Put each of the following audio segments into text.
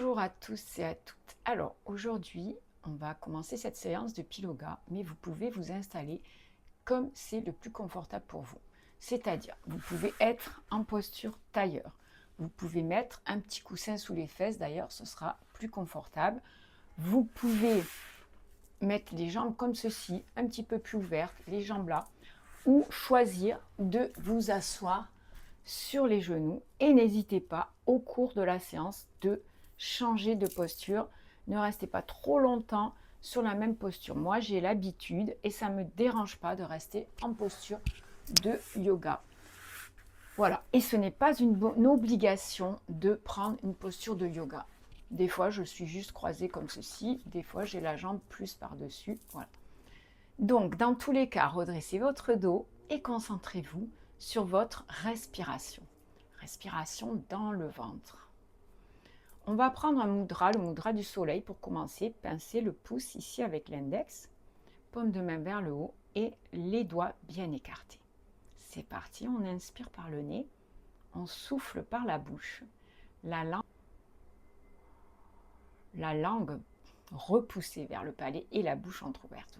Bonjour à tous et à toutes. Alors aujourd'hui, on va commencer cette séance de Piloga, mais vous pouvez vous installer comme c'est le plus confortable pour vous. C'est-à-dire, vous pouvez être en posture tailleur. Vous pouvez mettre un petit coussin sous les fesses, d'ailleurs, ce sera plus confortable. Vous pouvez mettre les jambes comme ceci, un petit peu plus ouvertes, les jambes là, ou choisir de vous asseoir sur les genoux et n'hésitez pas au cours de la séance de changer de posture. Ne restez pas trop longtemps sur la même posture. Moi, j'ai l'habitude et ça ne me dérange pas de rester en posture de yoga. Voilà, et ce n'est pas une obligation de prendre une posture de yoga. Des fois, je suis juste croisée comme ceci, des fois, j'ai la jambe plus par-dessus. Voilà. Donc, dans tous les cas, redressez votre dos et concentrez-vous sur votre respiration. Respiration dans le ventre. On va prendre un mudra, le mudra du soleil pour commencer. Pincez le pouce ici avec l'index, paume de main vers le haut et les doigts bien écartés. C'est parti, on inspire par le nez, on souffle par la bouche. La langue repoussée vers le palais et la bouche entrouverte.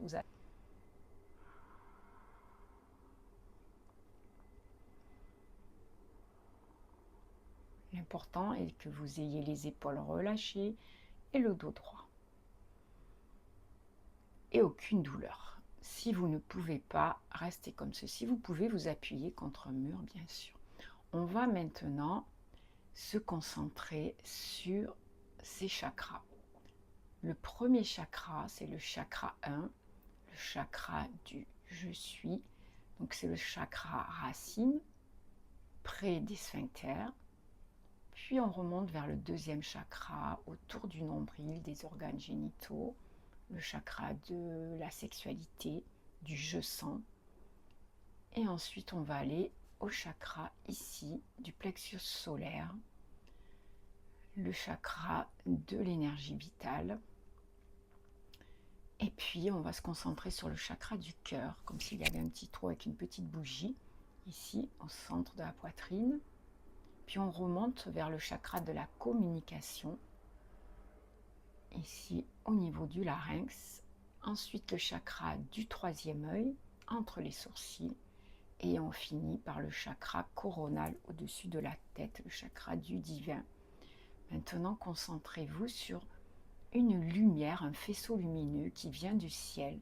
L'important est que vous ayez les épaules relâchées et le dos droit. Et aucune douleur. Si vous ne pouvez pas rester comme ceci, vous pouvez vous appuyer contre un mur, bien sûr. On va maintenant se concentrer sur ces chakras. Le premier chakra, c'est le chakra 1, le chakra du je suis. Donc c'est le chakra racine, près des sphincters. Puis on remonte vers le deuxième chakra, autour du nombril, des organes génitaux, le chakra de la sexualité, du je sens. Et ensuite on va aller au chakra ici, du plexus solaire, le chakra de l'énergie vitale. Et puis on va se concentrer sur le chakra du cœur, comme s'il y avait un petit trou avec une petite bougie, ici au centre de la poitrine. Puis on remonte vers le chakra de la communication, ici au niveau du larynx. Ensuite le chakra du troisième œil, entre les sourcils. Et on finit par le chakra coronal au-dessus de la tête, le chakra du divin. Maintenant, concentrez-vous sur une lumière, un faisceau lumineux qui vient du ciel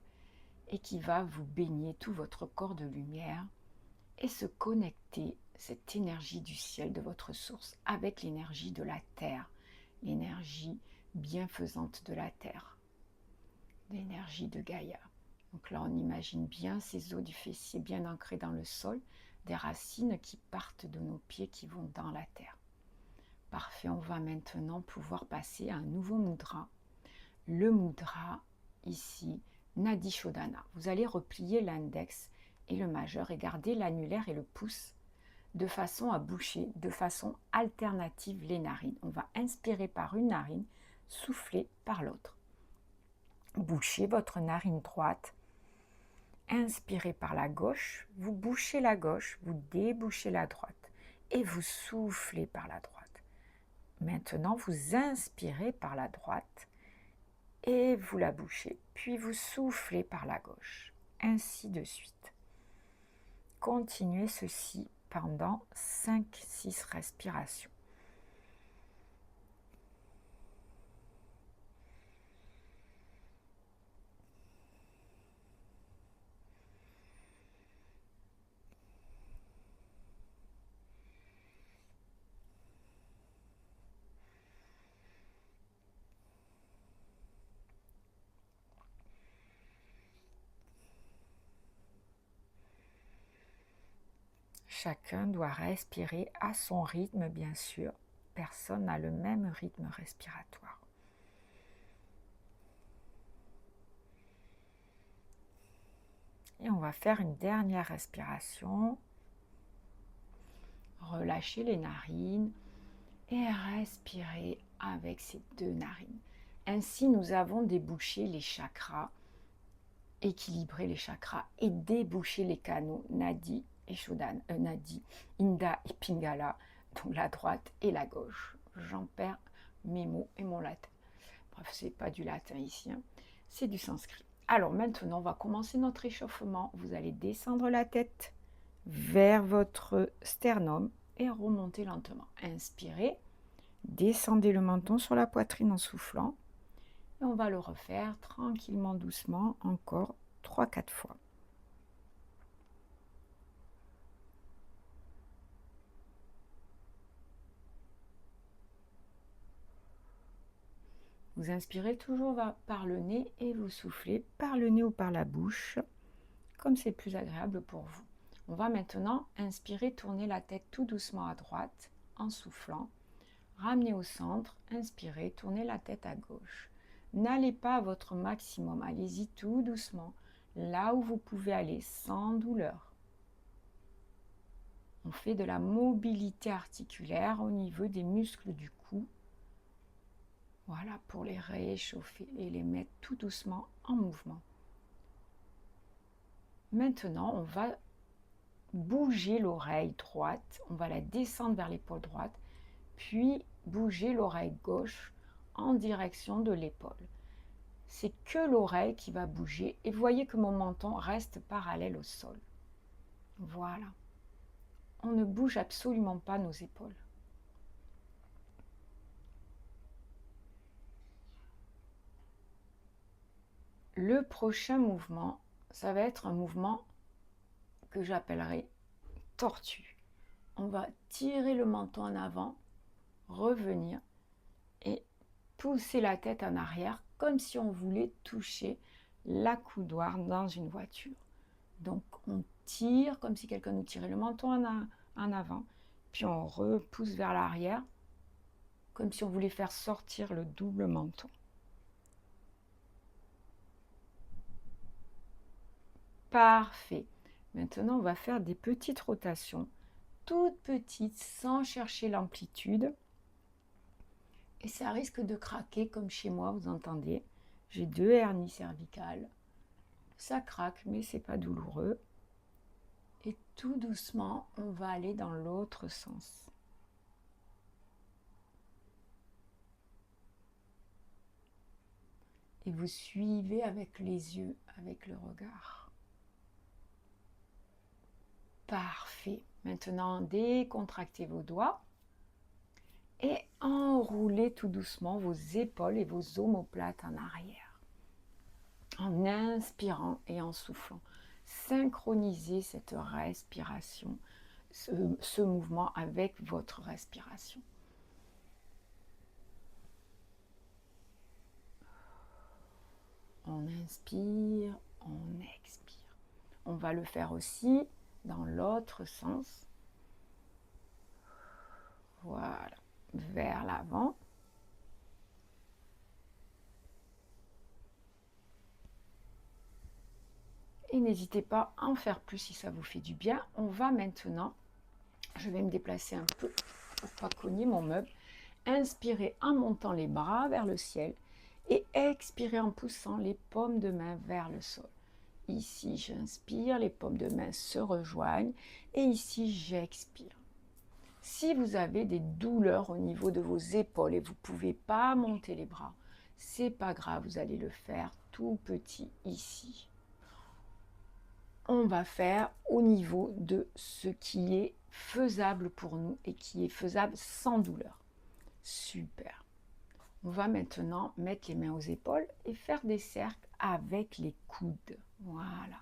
et qui va vous baigner tout votre corps de lumière et se connecter, cette énergie du ciel de votre source, avec l'énergie de la terre, l'énergie bienfaisante de la terre, l'énergie de Gaïa. Donc là, on imagine bien ces os du fessier bien ancrés dans le sol, des racines qui partent de nos pieds, qui vont dans la terre. Parfait, on va maintenant pouvoir passer à un nouveau mudra. Le mudra, ici, Nadi Shodhana. Vous allez replier l'index et le majeur et garder l'annulaire et le pouce de façon à boucher de façon alternative les narines. On va inspirer par une narine, souffler par l'autre. Bouchez votre narine droite. Inspirez par la gauche, vous bouchez la gauche, vous débouchez la droite et vous soufflez par la droite. Maintenant, vous inspirez par la droite et vous la bouchez, puis vous soufflez par la gauche, ainsi de suite. Continuez ceci pendant 5-6 respirations. Chacun doit respirer à son rythme, bien sûr. Personne n'a le même rythme respiratoire. Et on va faire une dernière respiration. Relâchez les narines et respirez avec ces deux narines. Ainsi, nous avons débouché les chakras, équilibré les chakras et débouché les canaux Nadi et Shodhana, Nadi, Inda et Pingala, donc la droite et la gauche. J'en perds mes mots et mon latin. Bref, c'est pas du latin ici, hein, c'est du sanskrit. Alors maintenant, on va commencer notre échauffement. Vous allez descendre la tête vers votre sternum et remonter lentement. Inspirez, descendez le menton sur la poitrine en soufflant. Et on va le refaire tranquillement, doucement, encore 3-4 fois. Vous inspirez toujours par le nez et vous soufflez par le nez ou par la bouche, comme c'est plus agréable pour vous. On va maintenant inspirer, tourner la tête tout doucement à droite en soufflant. Ramenez au centre, inspirez, tournez la tête à gauche. N'allez pas à votre maximum, allez-y tout doucement, là où vous pouvez aller sans douleur. On fait de la mobilité articulaire au niveau des muscles du cou. Voilà, pour les réchauffer et les mettre tout doucement en mouvement. Maintenant, on va bouger l'oreille droite, on va la descendre vers l'épaule droite, puis bouger l'oreille gauche en direction de l'épaule. C'est que l'oreille qui va bouger et vous voyez que mon menton reste parallèle au sol. Voilà. On ne bouge absolument pas nos épaules. Le prochain mouvement, ça va être un mouvement que j'appellerai tortue. On va tirer le menton en avant, revenir et pousser la tête en arrière comme si on voulait toucher la coudoir dans une voiture. Donc on tire comme si quelqu'un nous tirait le menton en avant, puis on repousse vers l'arrière comme si on voulait faire sortir le double menton. Parfait. Maintenant, on va faire des petites rotations, toutes petites, sans chercher l'amplitude. Et ça risque de craquer comme chez moi, vous entendez. J'ai 2 hernies cervicales. Ça craque, mais c'est pas douloureux. Et tout doucement, on va aller dans l'autre sens. Et vous suivez avec les yeux, avec le regard. Parfait. Maintenant, décontractez vos doigts et enroulez tout doucement vos épaules et vos omoplates en arrière. En inspirant et en soufflant. Synchronisez cette respiration, ce mouvement avec votre respiration. On inspire, on expire. On va le faire aussi dans l'autre sens. Voilà, vers l'avant. Et n'hésitez pas à en faire plus si ça vous fait du bien. On va maintenant, je vais me déplacer un peu pour ne pas cogner mon meuble. Inspirez en montant les bras vers le ciel et expirez en poussant les paumes de main vers le sol. Ici, j'inspire, les paumes de main se rejoignent et ici, j'expire. Si vous avez des douleurs au niveau de vos épaules et vous ne pouvez pas monter les bras, c'est pas grave, vous allez le faire tout petit ici. On va faire au niveau de ce qui est faisable pour nous et qui est faisable sans douleur. Super. On va maintenant mettre les mains aux épaules et faire des cercles avec les coudes. Voilà.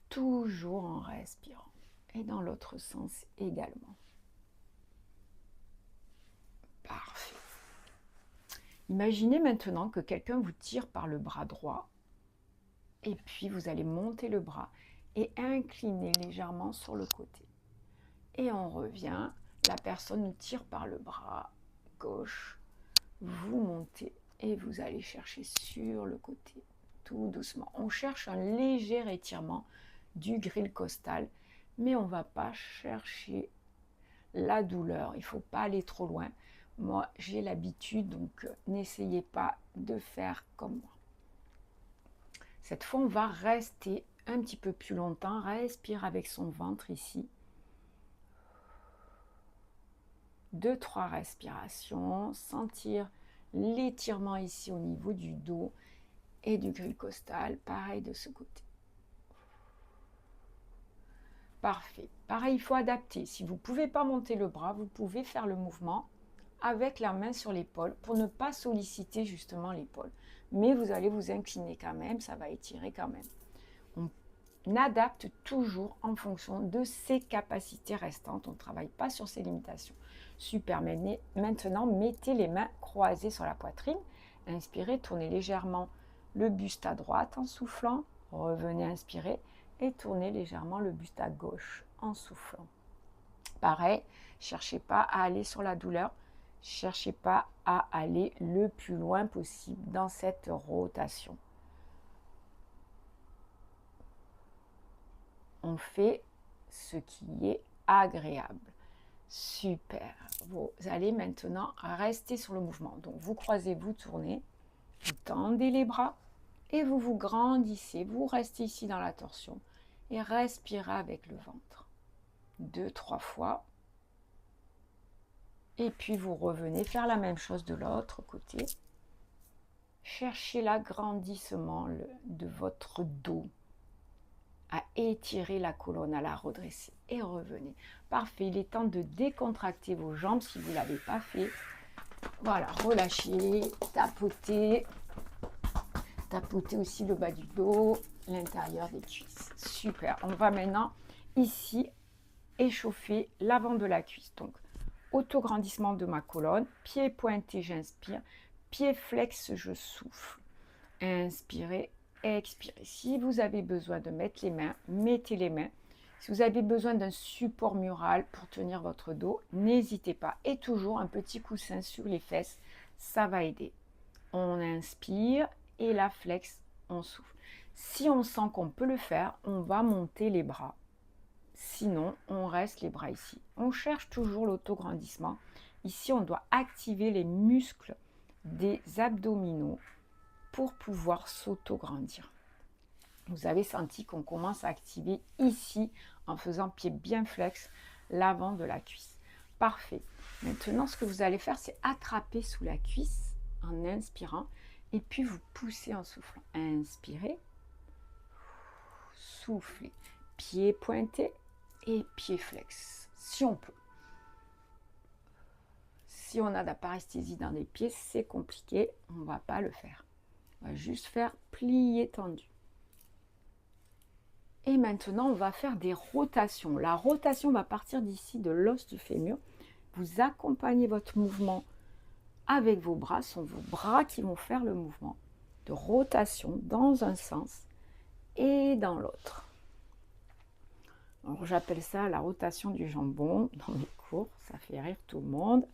Toujours en respirant. Et dans l'autre sens également. Parfait. Imaginez maintenant que quelqu'un vous tire par le bras droit. Et puis vous allez monter le bras et incliner légèrement sur le côté. Et on revient. La personne nous tire par le bras gauche. Vous montez et vous allez chercher sur le côté, tout doucement. On cherche un léger étirement du grille costal, mais on ne va pas chercher la douleur. Il ne faut pas aller trop loin. Moi, j'ai l'habitude, donc n'essayez pas de faire comme moi. Cette fois, on va rester un petit peu plus longtemps. Respire avec son ventre ici. 2-3 respirations, sentir l'étirement ici au niveau du dos et du grille costal, pareil de ce côté. Parfait. Pareil, il faut adapter. Si vous ne pouvez pas monter le bras, vous pouvez faire le mouvement avec la main sur l'épaule pour ne pas solliciter justement l'épaule. Mais vous allez vous incliner quand même, ça va étirer quand même. On adapte toujours en fonction de ses capacités restantes. On ne travaille pas sur ses limitations. Super. Maintenant, mettez les mains croisées sur la poitrine. Inspirez, tournez légèrement le buste à droite en soufflant. Revenez inspirer et tournez légèrement le buste à gauche en soufflant. Pareil, cherchez pas à aller sur la douleur. Cherchez pas à aller le plus loin possible dans cette rotation. On fait ce qui est agréable. Super. Vous allez maintenant rester sur le mouvement. Donc, vous croisez, vous tournez, vous tendez les bras et vous vous grandissez. Vous restez ici dans la torsion et respirez avec le ventre. 2-3 fois. Et puis, vous revenez faire la même chose de l'autre côté. Cherchez l'agrandissement de votre dos, à étirer la colonne, à la redresser et revenez. Parfait, il est temps de décontracter vos jambes si vous ne l'avez pas fait. Voilà, relâchez, tapotez. Tapotez aussi le bas du dos, l'intérieur des cuisses. Super, on va maintenant ici échauffer l'avant de la cuisse. Donc, autograndissement de ma colonne, pied pointé, j'inspire, pied flex, je souffle. Inspirez, expirez. Si vous avez besoin de mettre les mains, mettez les mains. Si vous avez besoin d'un support mural pour tenir votre dos, n'hésitez pas. Et toujours un petit coussin sur les fesses, ça va aider. On inspire et la flex, on souffle. Si on sent qu'on peut le faire, on va monter les bras. Sinon, on reste les bras ici. On cherche toujours l'autograndissement. Ici, on doit activer les muscles des abdominaux pour pouvoir s'auto-grandir. Vous avez senti qu'on commence à activer ici, en faisant pied bien flex, l'avant de la cuisse. Parfait. Maintenant, ce que vous allez faire, c'est attraper sous la cuisse en inspirant et puis vous poussez en soufflant. Inspirez, soufflez, pied pointé et pied flex, si on peut. Si on a de la paresthésie dans les pieds, c'est compliqué, on ne va pas le faire. On va juste faire plier tendu. Et maintenant, on va faire des rotations. La rotation va partir d'ici, de l'os du fémur. Vous accompagnez votre mouvement avec vos bras. Ce sont vos bras qui vont faire le mouvement de rotation dans un sens et dans l'autre. Alors, j'appelle ça la rotation du jambon dans mes cours. Ça fait rire tout le monde.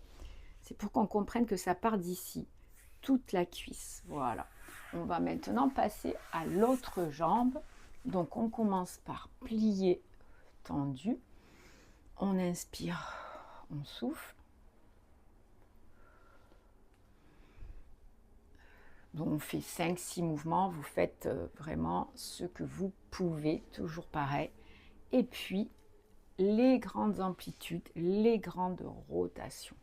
C'est pour qu'on comprenne que ça part d'ici, toute la cuisse. Voilà. On va maintenant passer à l'autre jambe. Donc, on commence par plier tendu. On inspire, on souffle. Donc, on fait 5-6 mouvements. Vous faites vraiment ce que vous pouvez, toujours pareil. Et puis, les grandes amplitudes, les grandes rotations.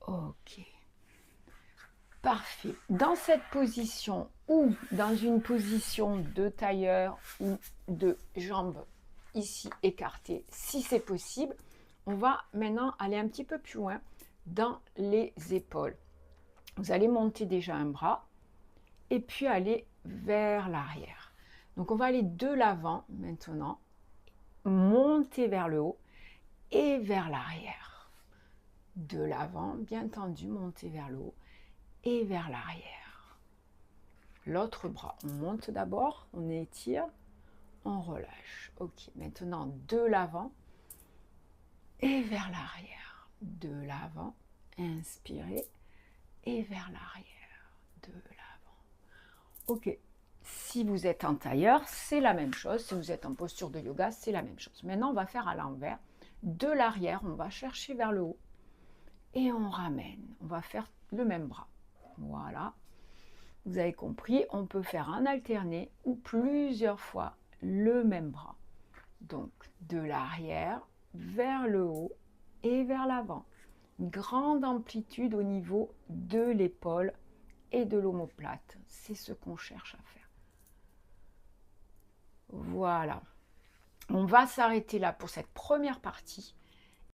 Ok. Parfait. Dans cette position ou dans une position de tailleur ou de jambes ici écartées, si c'est possible, on va maintenant aller un petit peu plus loin dans les épaules. Vous allez monter déjà un bras et puis aller vers l'arrière. Donc on va aller de l'avant maintenant, monter vers le haut et vers l'arrière. De l'avant, bien tendu, monter vers le haut et vers l'arrière. L'autre bras, on monte d'abord, on étire, on relâche. Ok, maintenant de l'avant et vers l'arrière. De l'avant, inspirez et vers l'arrière. De l'avant. Ok, si vous êtes en tailleur, c'est la même chose. Si vous êtes en posture de yoga, c'est la même chose. Maintenant, on va faire à l'envers. De l'arrière, on va chercher vers le haut et on ramène. On va faire le même bras. Voilà. vous avez compris, on peut faire un alterné ou plusieurs fois le même bras. Donc, de l'arrière vers le haut et vers l'avant. Une grande amplitude au niveau de l'épaule et de l'omoplate. C'est ce qu'on cherche à faire. Voilà. On va s'arrêter là pour cette première partie.